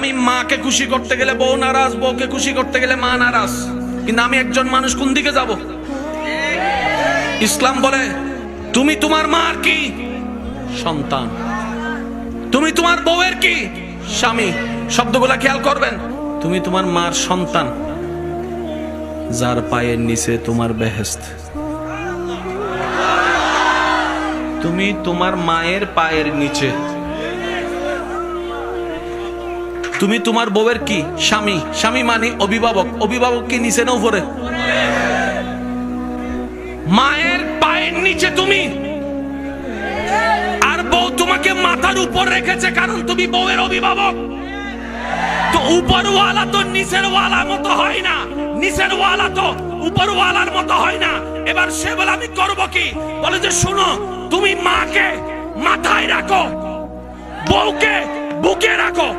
আমি মাকে খুশি করতে গেলে বউ নারাজ, বউকে খুশি করতে গেলে মা নারাজ। কিন্তু আমি একজন মানুষ, কোন দিকে যাব? ইসলাম বলে তুমি তোমার মার কি? সন্তান। তুমি তোমার বউয়ের কি? স্বামী। শব্দগুলা খেয়াল করবেন। তুমি তোমার মার সন্তান, যার পায়ের নিচে তোমার বেহেশত। তুমি তোমার মায়ের পায়ের নিচে। তুমি তোমার বউয়ের কি? স্বামী। স্বামী মানে অভিভাবক। অভিভাবক কি নিচে না উপরে? মায়ের পায়ের নিচে তুমি, আর বউ তোমাকে মাথার উপর রেখেছে, কারণ তুমি বউয়ের অভিভাবক। তো উপরওয়ালা তো নিচের ওয়ালার মতো হয় না, নিচের ওয়ালা তো উপরওয়ালার মতো হয় না। এবার সে বলে আমি করব কি? বলে যে শোনো, তুমি মাকে মাথায় রাখো, বউকে বুকে রাখো।